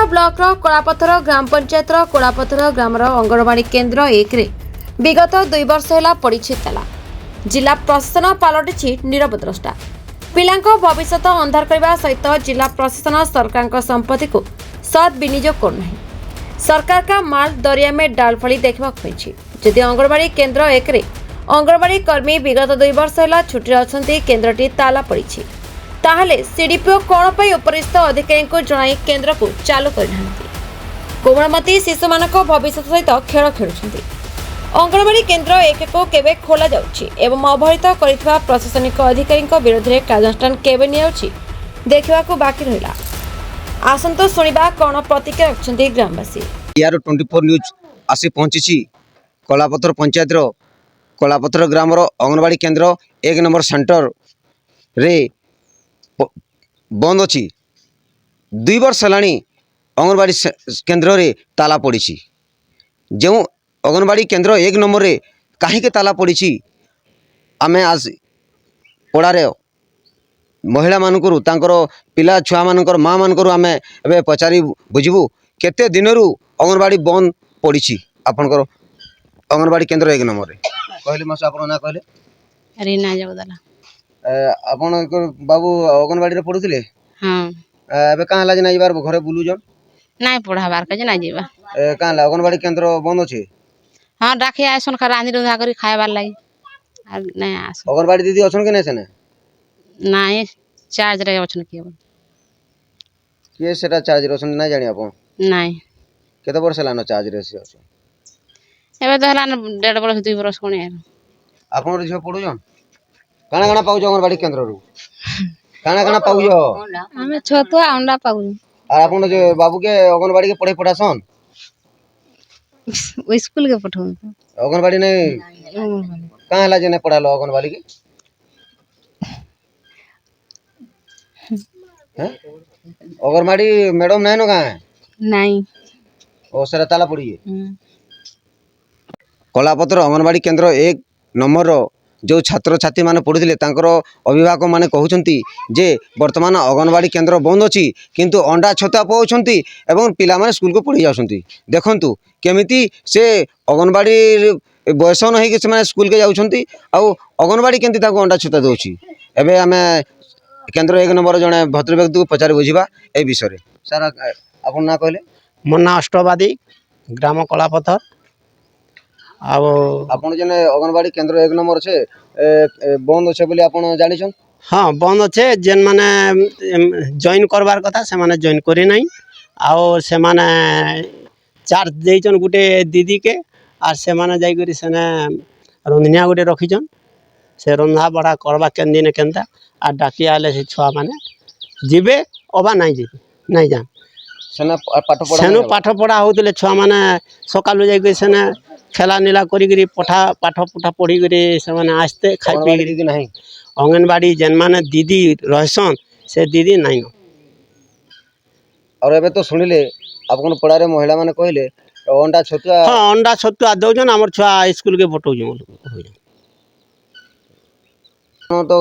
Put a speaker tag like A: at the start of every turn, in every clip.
A: Block कोड़ापथर ग्राम panchayat कोड़ापथर grammar anganwadi केन्द्र 1 रे विगत 2 वर्ष है पड़ी ताला। जिला प्रशासन पलटि नीरव द्रष्टा। पिलांको भविष्य अंधार करने सहित जिला प्रशासन सरकार संपत्ति को सद विनियोग करना। सरकार का माल दरिया में डाल फली देखा जदि अंगनवाड़ी केन्द्र 1 रे अंगनवाड़ी कर्मी विगत 2 वर्ष है छुट्टी अच्छा केन्द्रटी ताला पड़ी ताहले सीडीपीओ कौन पर उपरिस्थ अधिकारी को जनाई केन्द्र को चालू करना। कोमलमती शिशु मान भविष्य सहित खेल खेलुंट। अंगनवाड़ी केन्द्र 1 को केवे खोला जाउछि एवं अवहेलित करितबा प्रशासनिक अधिकारी विरोध में कार्यानुष्ठान केवे नियाउछि देखा बाकी रहा। आसंतो सुनिबा कौन प्रतिक्रिया रखछन्ति ग्रामवासी।
B: यार 24 न्यूज आसी पहुंची कोलापथर पंचायत कोलापथर ग्रामर अंगनवाड़ी केन्द्र 1 नंबर सेंटर रे बंद अच्छी 2 वर्ष है अंगनवाड़ी केन्द्र रे ताला पड़ी। जो अंगनवाड़ी केन्द्र 1 नंबर रे कहीं ताला पड़ी आमे आज पड़ारे महिला मानकर तांकर पिला छुआ मानकर माँ मानकर आमे एबे पचारि बुझबू केते दिनरू अंगनवाड़ी बंद पड़ी। आपनकर अंगनवाड़ी केन्द्र 1 नंबर रे कहले मास आपन ना कहले
C: रीना जगदला।
B: आपन बाबू अंगनवाड़ी रे पढुथिले?
C: हां।
B: एबे काहे लाज ना जिबार घरे बुलुजन?
C: नाही पढ़ाबार के ना जीवा।
B: काहे अंगनवाड़ी केन्द्र बंद अछि?
C: हां डाके आइसन खा रांधी रुंधा करी खायबार लागि आ नै आस।
B: अंगनवाड़ी दीदी अछन के नै सेने?
C: नाही चार्ज रे अछन
B: के सेटा चार्ज रे अछन नै जानि आपन?
C: नाही।
B: केते वर्ष लानो चार्ज रे से अछन?
C: एबे तो हलान 1.5 वर्ष 2 वर्ष कोनी है।
B: आपन रे झ पढुजन? काना काना पाउज अंगनवाड़ी केन्द्र रु? काना काना पाउज?
C: हमें छतुआ अंडा पाउ।
B: आ आपन जे बाबू के अंगनवाड़ी के पढ़े पढ़ासन?
C: ओ स्कूल के पठौ।
B: अंगनवाड़ी नै काहे हला जे नै पढ़ालो अंगनवाड़ी के? हैं? अंगनवाड़ी मैडम नै न काहे?
C: नाही।
B: ओ सरा ताला पड़ी है। कोलापथर अंगनवाड़ी केन्द्र 1 नंबर जो छात्र छात्री माने पढ़ुथिले तांकर अभिभावक माने कहउछंती जे वर्तमान अंगनवाड़ी केन्द्र बंद अछि किंतु अंडा छता पाउछंती एवं पिला माने स्कूल को पढ़ी जाउछंती। देखंतु केमिति से अंगनवाड़ी बयस न है कि से माने स्कूल के जाउछंती आ अंगनवाड़ी केंति ताको अंडा छता दोछि। एबे हमें केन्द्र 1 नंबर जने भद्र व्यक्ति को पचारि बुझिबा ए विषय रे। सर आपन ना कहले?
D: मोर ना अष्टवादी ग्राम कोलापथर।
B: आपन जने अंगनवाड़ी केन्द्र 1 नंबर छे बंद छे बोली आपन जानि छन?
D: हाँ बंद अच्छे जेन माने जॉइन करवार कथा से माने जॉइन करी नहीं आओ से माने चार्ज देइछन गुटे दीदी के आर से माने जाई करी सेने रंधनिया गुटे रखिछन से रंधा बड़ा करबा केन दिन केनता आ डाकी आले से छुआ माने जिबे अबा नहीं जिबे नहीं जान
B: सेना पाठ पढ़ा
D: सेनु पाठ पढ़ा होतले छुआ माने सकालु जाई करी सेने खेला नीला करी करी पठा पाठ पुठा पढ़ी करी से माने आस्ते खाई पी
B: दीदी नहीं
D: अंगनवाड़ी जेन माने दीदी रहसन से दीदी नहीं।
B: और एबे तो सुनिले आपन पढ़ा रे महिला माने कहले अंडा छतुआ?
D: हाँ अंडा छतुआ दउजन हमर छुआ स्कूल के फोटो जो
B: तो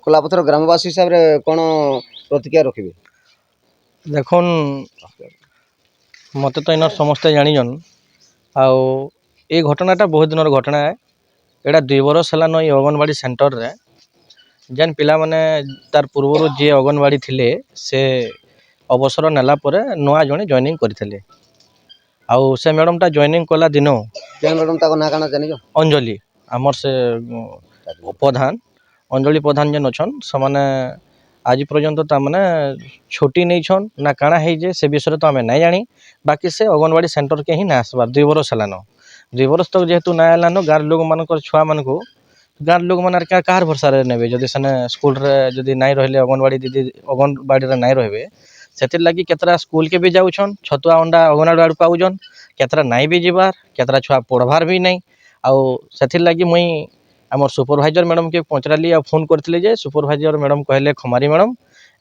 B: कोलापथर ग्रामवासी हिसाब रे कोन प्रतिक्रिया रखिबे?
E: देखन मते तो इनर समस्त जानिजन आउ ए घटनाटा बहुत दिनर घटना है। एटा 2 वर्ष हला न अंगनवाड़ी सेंटर रे जेन पिला माने तार पूर्व जे अंगनवाड़ी थिले से अवसर नेला परे नवा जने जॉइनिंग करथिले आउ से मैडमटा जॉइनिंग कला दिनो
B: के मैडम ताको ना काना जानिजो?
E: अंजलि हमर से प्रधान अंजलि प्रधान जेन अछन से माने आज पर्यंत ता माने छुट्टी नहीं छन ना काना है जे से विषय तो हमें नहीं जानी। बाकी से अंगनवाड़ी सेंटर के ही ना आसबार 2 वर्ष हलानो 2 वर्ष तक जेहेतु ना आलानो गार लोग मानकर छुआ मान को गार लोग मान कार भरसा रे नेबे जदि सने स्कूल रे जदि नहीं रहले अंगनवाड़ी दीदी अंगनवाड़ी रे नहीं रहबे सेतिर लागि केतरा स्कूल के भी जाउछन छतुआ अंडा अंगनवाड़ी पाउजन केतरा नहीं भी जीवार केतरा छुआ पढ़वार भी नहीं आउ सेतिर लागि मुई हमर सुपरवाइजर मैडम के पहुंचराली आ फोन करथिले जे सुपरवाइजर मैडम कहले खमारी मैडम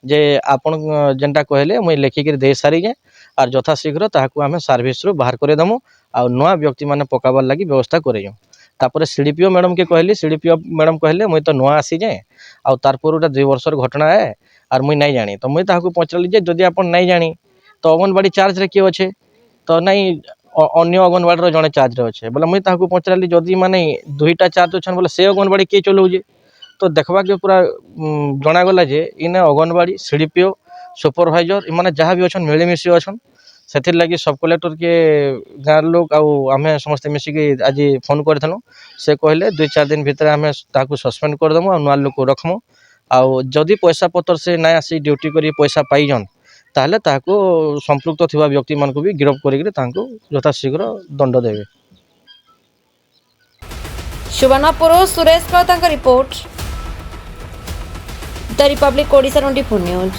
E: जे आपण जेनटा कहले मुई लेखि के दे सारी जे आर यथा शीघ्र ताहाकू आमे सर्विस रु बाहर करे दमु आ नवा व्यक्ति माने पकाबार लागि व्यवस्था करेयु। तापर सीडीपीओ मैडम के कहली सीडीपीओ मैडम कहले मुई तो नुआ आसी जे आ तार पुरुटा 2 वर्षर घटना है आर मुई नहीं जानी तो मुई ताहाकू पहुंचली जे जदि आपण नहीं जानी तो अंगनवाड़ी चार्ज रे किए अच्छे तो नहीं अन्य अंगनवाड़ी जड़े चार्ज रे अच्छे बोले मुई ताकू पचारि जदि माने दुईटा चार्ज अच्छे बोले से अंगनवाड़ी किए चलाऊे तो देखवा के पूरा जनागला जे इने अंगनवाड़ी सीडीपीओ सुपरभाइजर इमाने जहाँ भी अच्छन मिलेमिशी अच्छन से लगी सब कलेक्टर के गाँव लोग आम समस्ते मिसिकी आज फोन करूँ से कहले 2-4 दिन भितर आम सस्पेंड करदेमु नुआ लोक को रखमु आदि पैसा पतर से ना आसी ड्यूटी करी पैसा पाइजन ताहले ताको संपृक्त थिबा व्यक्ति मान को भी गिरफ्त करिक यथाशीघ्र दंड देवे।
A: सुवर्णपुर सुरेश कौतांक report the Republic Odisha 24 news.